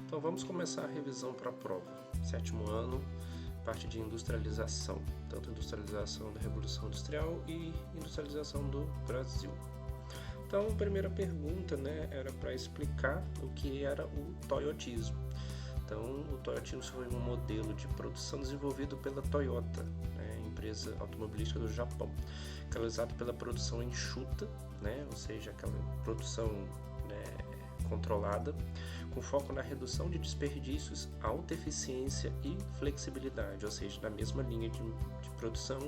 Então vamos começar a revisão para a prova. 7º ano, parte de industrialização, tanto industrialização da Revolução Industrial e industrialização do Brasil. Então a primeira pergunta, era para explicar o que era o toyotismo. Então o toyotismo foi um modelo de produção desenvolvido pela Toyota, empresa automobilística do Japão, caracterizado pela produção enxuta, ou seja, aquela produção controlada, com foco na redução de desperdícios, alta eficiência e flexibilidade, ou seja, na mesma linha de produção,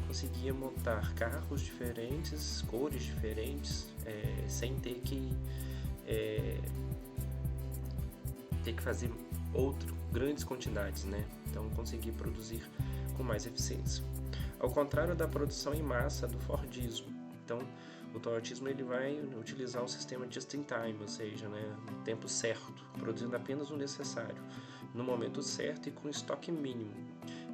conseguia montar carros diferentes, cores diferentes, sem ter que fazer grandes quantidades, Então conseguir produzir com mais eficiência. Ao contrário da produção em massa do Fordismo, então o toyotismo ele vai utilizar um sistema just-in-time, ou seja, no tempo certo, produzindo apenas o necessário, no momento certo e com estoque mínimo.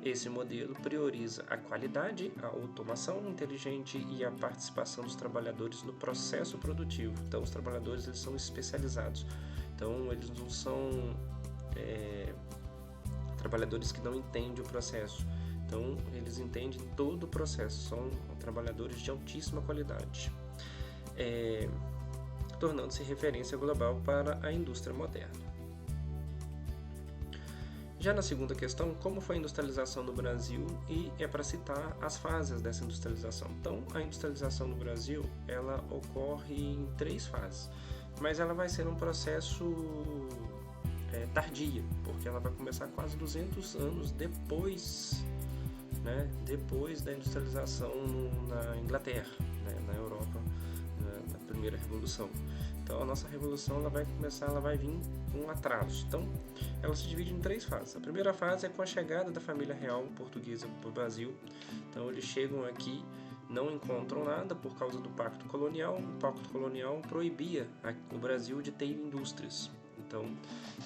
Esse modelo prioriza a qualidade, a automação inteligente e a participação dos trabalhadores no processo produtivo. Então, os trabalhadores eles são especializados. Então, eles não são trabalhadores que não entendem o processo. Então, eles entendem todo o processo, são trabalhadores de altíssima qualidade, tornando-se referência global para a indústria moderna. Já na segunda questão, como foi a industrialização no Brasil, e é para citar as fases dessa industrialização. Então, a industrialização no Brasil, ela ocorre em 3 fases, mas ela vai ser um processo tardia, porque ela vai começar quase 200 anos depois da industrialização na Inglaterra, na Europa, na primeira revolução. Então a nossa revolução ela vai vir com um atraso. Então ela se divide em 3 fases. A primeira fase é com a chegada da família real portuguesa para o Brasil. Então eles chegam aqui, não encontram nada por causa do Pacto Colonial. O Pacto Colonial proibia o Brasil de ter indústrias. Então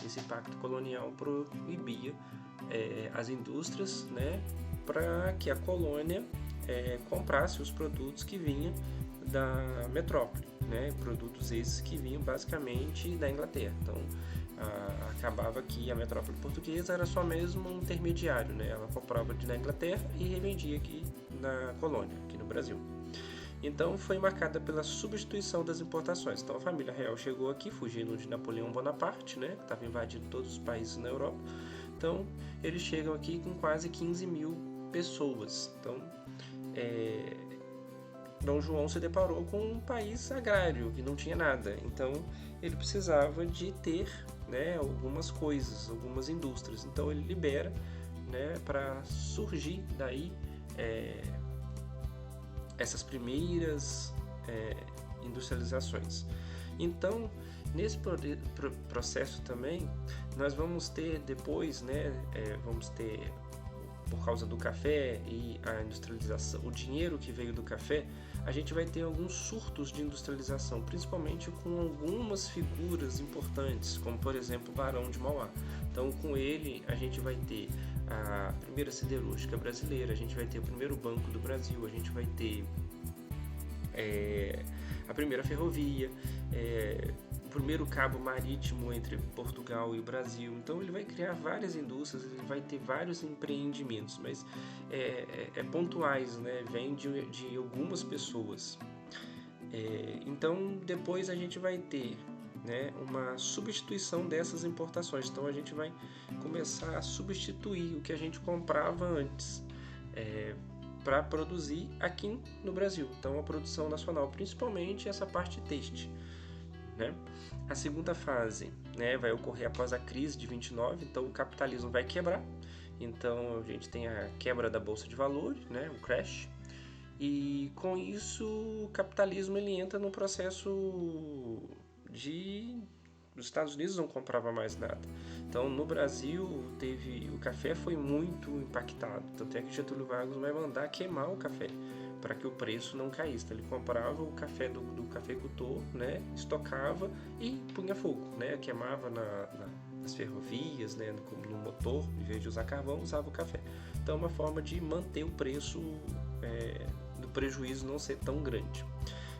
esse Pacto Colonial proibia as indústrias, para que a colônia comprasse os produtos que vinham da metrópole, produtos esses que vinham basicamente da Inglaterra. Então, acabava que a metrópole portuguesa era só mesmo um intermediário, ela comprava da Inglaterra e revendia aqui na colônia, aqui no Brasil. Então, foi marcada pela substituição das importações. Então, a família real chegou aqui fugindo de Napoleão Bonaparte, que estava invadindo todos os países na Europa. Então, eles chegam aqui com quase 15 mil pessoas. Então, Dom João se deparou com um país agrário, que não tinha nada. Então, ele precisava de ter algumas coisas, algumas indústrias. Então, ele libera para surgir daí essas primeiras industrializações. Então, nesse processo também, nós vamos ter depois, vamos ter, por causa do café e a industrialização, o dinheiro que veio do café, a gente vai ter alguns surtos de industrialização, principalmente com algumas figuras importantes, como por exemplo o Barão de Mauá. Então, com ele, a gente vai ter a primeira siderúrgica brasileira, a gente vai ter o primeiro Banco do Brasil, a gente vai ter a primeira ferrovia, o primeiro cabo marítimo entre Portugal e o Brasil. Então ele vai criar várias indústrias, ele vai ter vários empreendimentos, mas pontuais, vem de algumas pessoas. Então depois a gente vai ter uma substituição dessas importações. Então a gente vai começar a substituir o que a gente comprava antes para produzir aqui no Brasil. Então a produção nacional, principalmente essa parte têxtil. A segunda fase vai ocorrer após a crise de 29, então o capitalismo vai quebrar. Então a gente tem a quebra da Bolsa de Valores, o crash, e com isso o capitalismo ele entra num processo os Estados Unidos não comprava mais nada. Então no Brasil o café foi muito impactado, tanto é que Getúlio Vargas vai mandar queimar o café para que o preço não caísse. Então, ele comprava o café do cafeicultor, estocava e punha fogo, queimava nas ferrovias, no motor, em vez de usar carvão, usava o café. Então é uma forma de manter o preço do prejuízo não ser tão grande.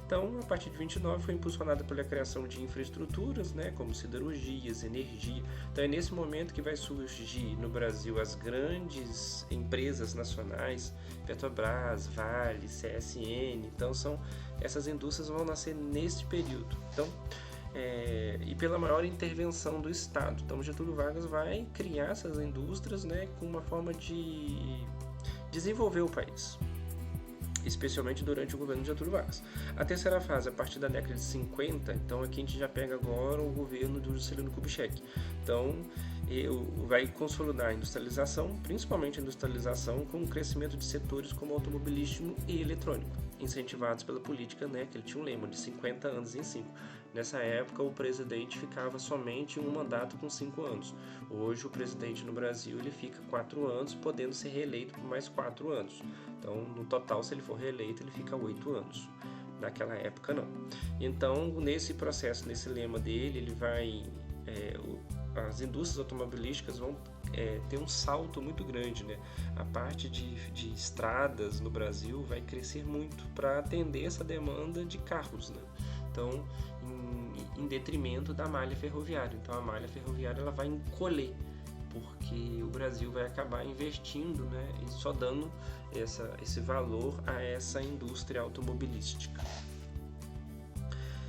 Então, a partir de 29 foi impulsionada pela criação de infraestruturas, né, como siderurgias, energia. Então, é nesse momento que vai surgir no Brasil as grandes empresas nacionais, Petrobras, Vale, CSN. Então, essas indústrias vão nascer neste período. Então, e pela maior intervenção do Estado. Então, Getúlio Vargas vai criar essas indústrias, né, com uma forma de desenvolver o país, especialmente durante o governo de Getúlio Vargas. A terceira fase, a partir da década de 50, então aqui a gente já pega agora o governo do Juscelino Kubitschek. Então, vai consolidar a industrialização, principalmente a industrialização, com o crescimento de setores como automobilístico e eletrônico, incentivados pela política, né, que ele tinha um lema de 50 anos em 5. Nessa época, o presidente ficava somente em um mandato com 5 anos. Hoje, o presidente no Brasil ele fica 4 anos, podendo ser reeleito por mais 4 anos. Então, no total, se ele for reeleito, ele fica 8 anos. Naquela época, não. Então, nesse processo, nesse lema dele, ele vai... as indústrias automobilísticas vão ter um salto muito grande, né? A parte de estradas no Brasil vai crescer muito para atender essa demanda de carros, né? Então, em detrimento da malha ferroviária. Então, a malha ferroviária ela vai encolher, porque o Brasil vai acabar investindo, né, e só dando esse valor a essa indústria automobilística.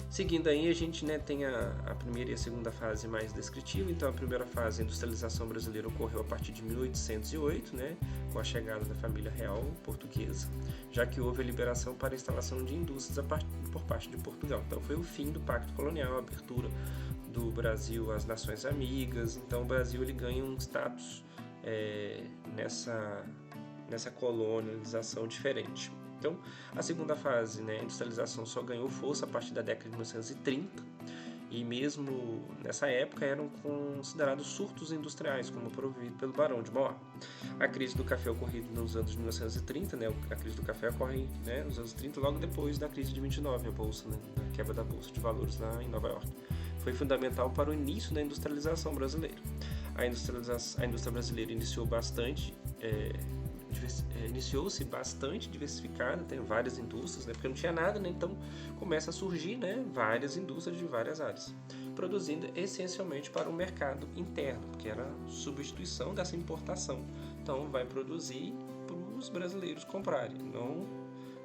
Seguindo aí, a gente, né, tem a primeira e a segunda fase mais descritiva. Então, a primeira fase, a industrialização brasileira, ocorreu a partir de 1808, né, com a chegada da família real portuguesa, já que houve a liberação para a instalação de indústrias por parte de Portugal. Então, foi o fim do Pacto Colonial, a abertura do Brasil às nações amigas. Então, o Brasil ele ganha um status nessa colonialização diferente. Então, a segunda fase, né, a industrialização só ganhou força a partir da década de 1930, e mesmo nessa época eram considerados surtos industriais, como promovido pelo Barão de Mauá. A crise do café ocorrida nos anos de 1930, né, a crise do café ocorre, né, nos anos 30, logo depois da crise de 29, a bolsa, né, a quebra da bolsa de valores lá em Nova York. Foi fundamental para o início da industrialização brasileira. A indústria brasileira iniciou-se bastante diversificada, tem várias indústrias, né, porque não tinha nada, né, então começa a surgir, né, várias indústrias de várias áreas, produzindo essencialmente para o mercado interno, que era a substituição dessa importação. Então vai produzir para os brasileiros comprarem, não,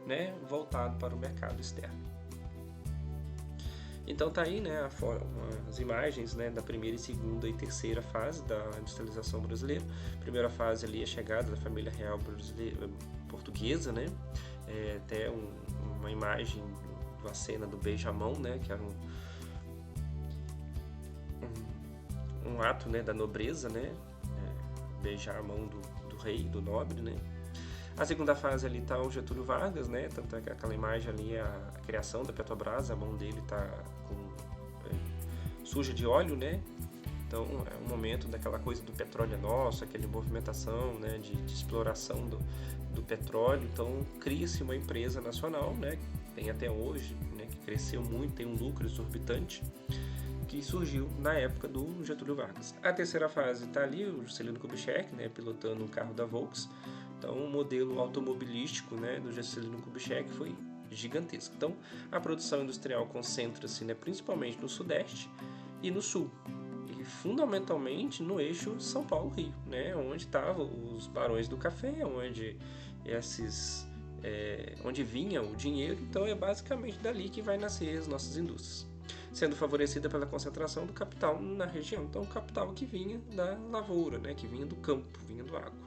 né, voltado para o mercado externo. Então tá aí, né, as imagens, né, da primeira, segunda e terceira fase da industrialização brasileira. Primeira fase ali, a chegada da família real brasileira, portuguesa, né, até uma imagem de uma cena do beijamão, né, que era um ato, né, da nobreza, né, beijar a mão do rei, do nobre, né. A segunda fase ali está o Getúlio Vargas, né? Tanto é que aquela imagem ali é a criação da Petrobras, a mão dele está suja de óleo, né? Então é um momento daquela coisa do petróleo nosso, aquela movimentação, né, de exploração do petróleo. Então cria-se uma empresa nacional, né? Tem até hoje, né? Que cresceu muito, tem um lucro exorbitante, que surgiu na época do Getúlio Vargas. A terceira fase está ali, o Juscelino Kubitschek, né? Pilotando um carro da Volks. Então, o modelo automobilístico, né, do Juscelino Kubitschek foi gigantesco. Então, a produção industrial concentra-se, né, principalmente no Sudeste e no Sul, e fundamentalmente no eixo São Paulo-Rio, né, onde estavam os barões do café, onde vinha o dinheiro. Então, é basicamente dali que vai nascer as nossas indústrias, sendo favorecida pela concentração do capital na região. Então, o capital que vinha da lavoura, né, que vinha do campo, vinha do agro.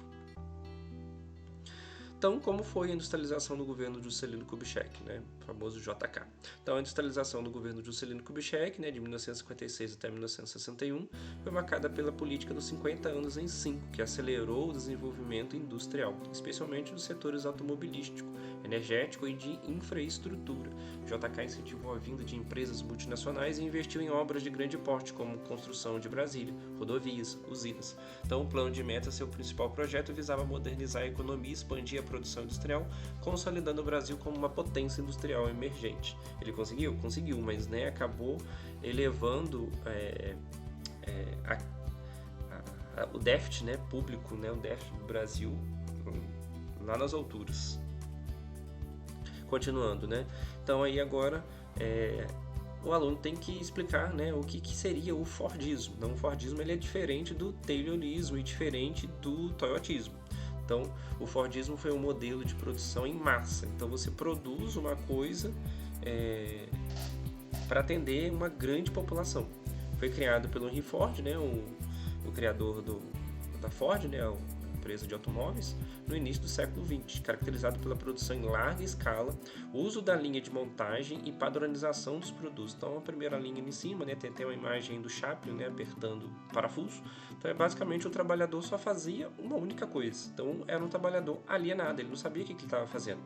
Então, como foi a industrialização do governo de Juscelino Kubitschek, né, o famoso JK? Então, a industrialização do governo de Juscelino Kubitschek, né, de 1956 até 1961, foi marcada pela política dos 50 anos em 5, que acelerou o desenvolvimento industrial, especialmente nos setores automobilístico, energético e de infraestrutura. O JK incentivou a vinda de empresas multinacionais e investiu em obras de grande porte, como construção de Brasília, rodovias, usinas. Então, o Plano de Metas, seu principal projeto, visava modernizar a economia e expandir a produção industrial, consolidando o Brasil como uma potência industrial emergente. Ele conseguiu, mas, né, acabou elevando o déficit, né, público, né, o déficit do Brasil lá nas alturas. Continuando, né? Então aí agora o aluno tem que explicar, né, o que seria o Fordismo. Então, o Fordismo ele é diferente do Taylorismo e diferente do Toyotismo. Então, o Fordismo foi um modelo de produção em massa. Então, você produz uma coisa para atender uma grande população. Foi criado pelo Henry Ford, né, o criador da Ford, né, a empresa de automóveis, no início do século XX, caracterizado pela produção em larga escala, uso da linha de montagem e padronização dos produtos. Então, a primeira linha em cima, né, tem até uma imagem do Chaplin, né, apertando o parafuso. Então, basicamente, o trabalhador só fazia uma única coisa. Então, era um trabalhador alienado, ele não sabia o que ele estava fazendo.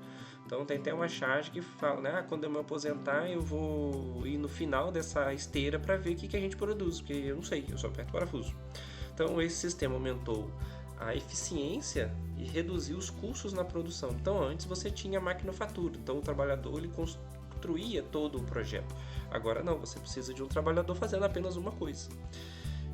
Então, tem até uma charge que fala, né, quando eu me aposentar, eu vou ir no final dessa esteira para ver o que a gente produz, porque eu não sei, eu só aperto o parafuso. Então, esse sistema aumentou a eficiência e reduziu os custos na produção. Então, antes você tinha maquinofatura, então o trabalhador ele construía todo o projeto. Agora não, você precisa de um trabalhador fazendo apenas uma coisa,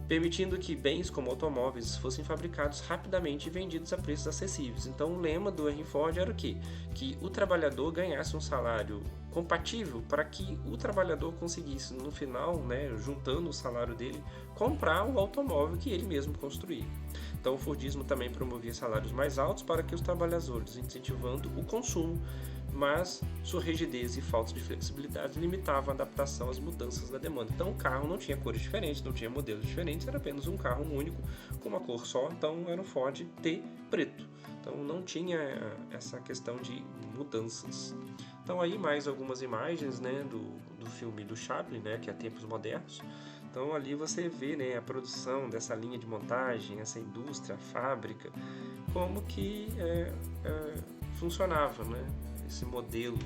permitindo que bens como automóveis fossem fabricados rapidamente e vendidos a preços acessíveis. Então, o lema do Henry Ford era o quê? Que o trabalhador ganhasse um salário compatível para que o trabalhador conseguisse, no final, né, juntando o salário dele, comprar o automóvel que ele mesmo construía. Então, o Fordismo também promovia salários mais altos para que os trabalhadores, incentivando o consumo, mas sua rigidez e falta de flexibilidade limitavam a adaptação às mudanças da demanda. Então, o carro não tinha cores diferentes, não tinha modelos diferentes, era apenas um carro único com uma cor só, então era um Ford T preto. Então, não tinha essa questão de mudanças. Então, aí mais algumas imagens, né, do filme do Chaplin, né, que é Tempos Modernos. Então, ali você vê, né, a produção dessa linha de montagem, essa indústria, a fábrica, como que funcionava, né? Esse modelo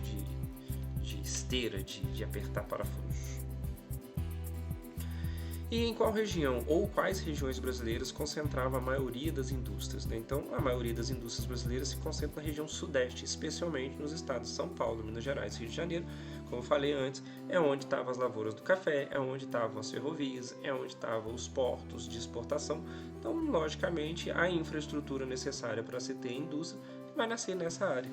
de esteira, de apertar parafusos. E em qual região ou quais regiões brasileiras concentrava a maioria das indústrias, né? Então, a maioria das indústrias brasileiras se concentra na região sudeste, especialmente nos estados de São Paulo, Minas Gerais e Rio de Janeiro. Como eu falei antes, é onde estavam as lavouras do café, é onde estavam as ferrovias, é onde estavam os portos de exportação. Então, logicamente, a infraestrutura necessária para se ter indústria vai nascer nessa área.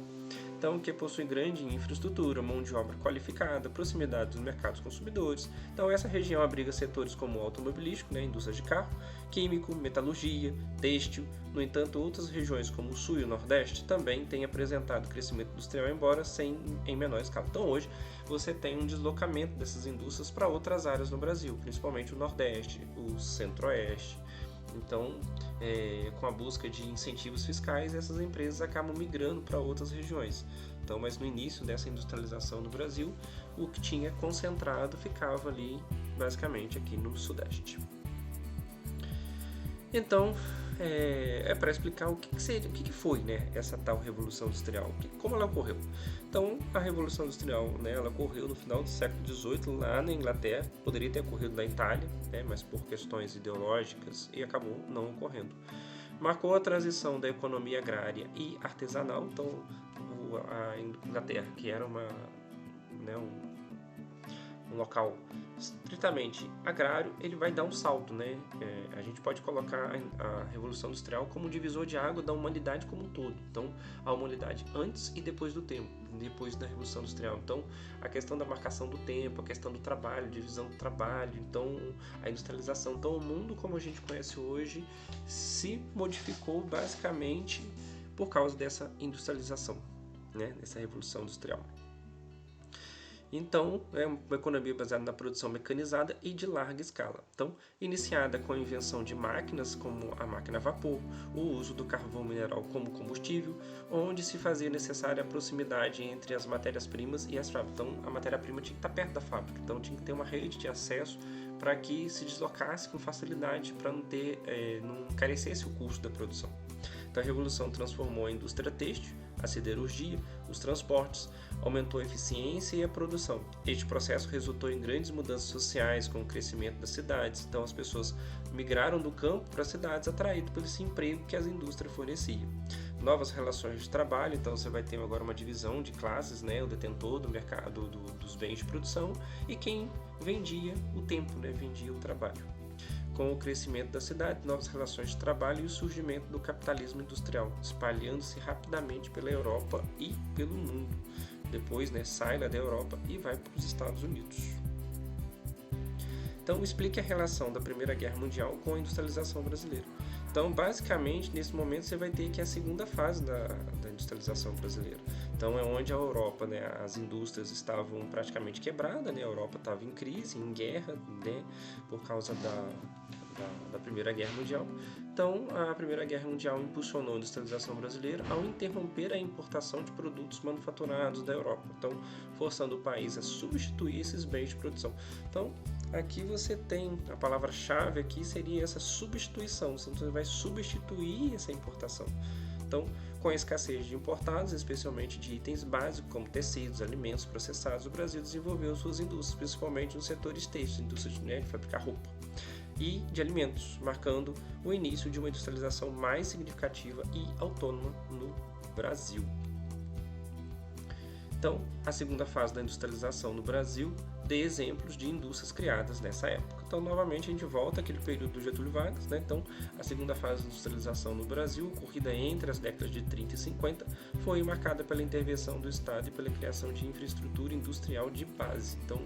Então, que possui grande infraestrutura, mão de obra qualificada, proximidade dos mercados consumidores. Então, essa região abriga setores como automobilístico, né, indústria de carro, químico, metalurgia, têxtil. No entanto, outras regiões como o Sul e o Nordeste também têm apresentado crescimento industrial, embora em menor escala. Então, hoje, você tem um deslocamento dessas indústrias para outras áreas no Brasil, principalmente o Nordeste, o Centro-Oeste. Então, com a busca de incentivos fiscais, essas empresas acabam migrando para outras regiões. Então, mas no início dessa industrialização no Brasil, o que tinha concentrado ficava ali, basicamente, aqui no Sudeste. Então, para explicar o que foi, né, essa tal Revolução Industrial, como ela ocorreu. Então, a Revolução Industrial, né, ela ocorreu no final do século XVIII lá na Inglaterra, poderia ter ocorrido na Itália, né, mas por questões ideológicas e acabou não ocorrendo. Marcou a transição da economia agrária e artesanal. Então, a Inglaterra, que era um local estritamente agrário, ele vai dar um salto, né? A gente pode colocar a Revolução Industrial como um divisor de água da humanidade como um todo. Então, a humanidade antes e depois do tempo, depois da Revolução Industrial. Então, a questão da marcação do tempo, a questão do trabalho, divisão do trabalho, então, a industrialização. Então, o mundo como a gente conhece hoje se modificou basicamente por causa dessa industrialização, né? Dessa Revolução Industrial. Então, é uma economia baseada na produção mecanizada e de larga escala. Então, iniciada com a invenção de máquinas como a máquina a vapor, o uso do carvão mineral como combustível, onde se fazia necessária a proximidade entre as matérias-primas e as fábricas. Então, a matéria-prima tinha que estar perto da fábrica, então tinha que ter uma rede de acesso para que se deslocasse com facilidade, para não encarecesse o custo da produção. Então, a Revolução transformou a indústria têxtil, a siderurgia, os transportes, aumentou a eficiência e a produção. Este processo resultou em grandes mudanças sociais, com o crescimento das cidades. Então, as pessoas migraram do campo para as cidades, atraídas por esse emprego que as indústrias forneciam. Novas relações de trabalho, então você vai ter agora uma divisão de classes, né? O detentor do mercado dos bens de produção e quem vendia o tempo, né? Vendia o trabalho. Com o crescimento da cidade, novas relações de trabalho e o surgimento do capitalismo industrial, espalhando-se rapidamente pela Europa e pelo mundo. depois, né, sai lá da Europa e vai para os Estados Unidos. Então, explique a relação da Primeira Guerra Mundial com a industrialização brasileira. Então, basicamente, nesse momento você vai ter que a segunda fase da industrialização brasileira. Então, é onde a Europa, né, as indústrias estavam praticamente quebradas, né, a Europa estava em crise, em guerra, né, por causa da Primeira Guerra Mundial. Então, a Primeira Guerra Mundial impulsionou a industrialização brasileira ao interromper a importação de produtos manufaturados da Europa, então forçando o país a substituir esses bens de produção. Então, aqui você tem a palavra-chave aqui seria essa substituição, então você vai substituir essa importação. Então, com a escassez de importados, especialmente de itens básicos como tecidos, alimentos processados, o Brasil desenvolveu suas indústrias, principalmente nos setores têxteis, indústria de fabricar roupa e de alimentos, marcando o início de uma industrialização mais significativa e autônoma no Brasil. Então, a segunda fase da industrialização no Brasil dê exemplos de indústrias criadas nessa época. Então, novamente, a gente volta àquele período do Getúlio Vargas, né? Então, a segunda fase da industrialização no Brasil, ocorrida entre as décadas de 30 e 50, foi marcada pela intervenção do Estado e pela criação de infraestrutura industrial de base. Então,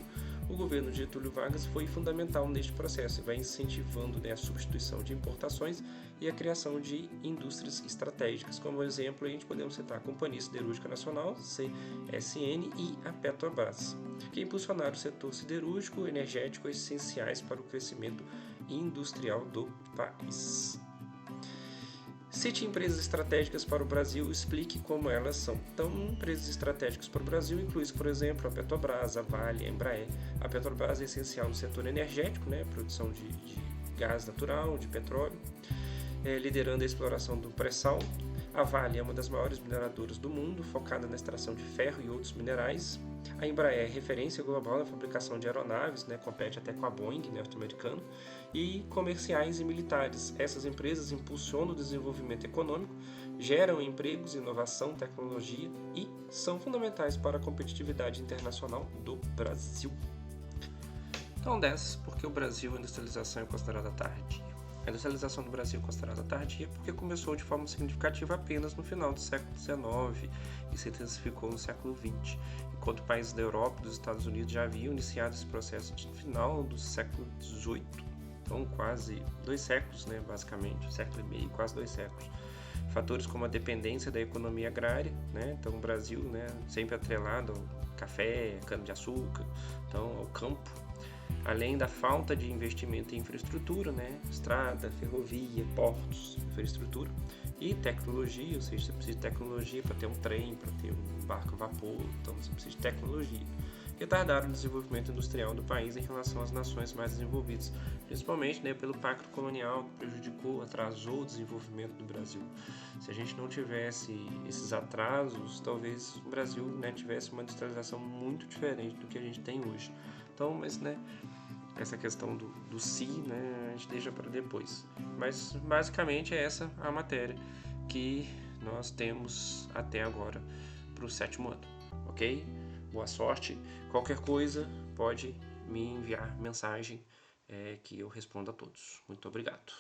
o governo de Getúlio Vargas foi fundamental neste processo e vai incentivando, né, a substituição de importações e a criação de indústrias estratégicas. Como exemplo, a gente podemos citar a Companhia Siderúrgica Nacional, CSN, e a Petrobras, que impulsionaram o setor siderúrgico e energético essenciais para o crescimento industrial do país. Cite empresas estratégicas para o Brasil e explique como elas são. Então, empresas estratégicas para o Brasil inclui, por exemplo, a Petrobras, a Vale, a Embraer. A Petrobras é essencial no setor energético, né, produção de gás natural, de petróleo, liderando a exploração do pré-sal. A Vale é uma das maiores mineradoras do mundo, focada na extração de ferro e outros minerais. A Embraer é referência global na fabricação de aeronaves, né, compete até com a Boeing, norte-americano, e comerciais e militares. Essas empresas impulsionam o desenvolvimento econômico, geram empregos, inovação, tecnologia e são fundamentais para a competitividade internacional do Brasil. Então, 10. Por que o Brasil a industrialização é considerada tardia? A industrialização do Brasil é considerada tardia porque começou de forma significativa apenas no final do século XIX e se intensificou no século XX, enquanto países da Europa e dos Estados Unidos já haviam iniciado esse processo no final do século XVIII. Então, quase 2 séculos, né, basicamente, 1,5 séculos, quase 2 séculos. Fatores como a dependência da economia agrária, né, então o Brasil, né, sempre atrelado ao café, cana-de-açúcar, então ao campo, além da falta de investimento em infraestrutura, né, estrada, ferrovia, portos, infraestrutura e tecnologia, ou seja, você precisa de tecnologia para ter um trem, para ter um barco a vapor, então você precisa de tecnologia. Retardaram o desenvolvimento industrial do país em relação às nações mais desenvolvidas, principalmente, né, pelo pacto colonial que prejudicou, atrasou o desenvolvimento do Brasil. Se a gente não tivesse esses atrasos, talvez o Brasil, né, tivesse uma industrialização muito diferente do que a gente tem hoje. Então, mas, né, essa questão do si, né, a gente deixa para depois. Mas, basicamente, é essa a matéria que nós temos até agora para o 7º ano, ok? Boa sorte. Qualquer coisa, pode me enviar mensagem que eu respondo a todos. Muito obrigado.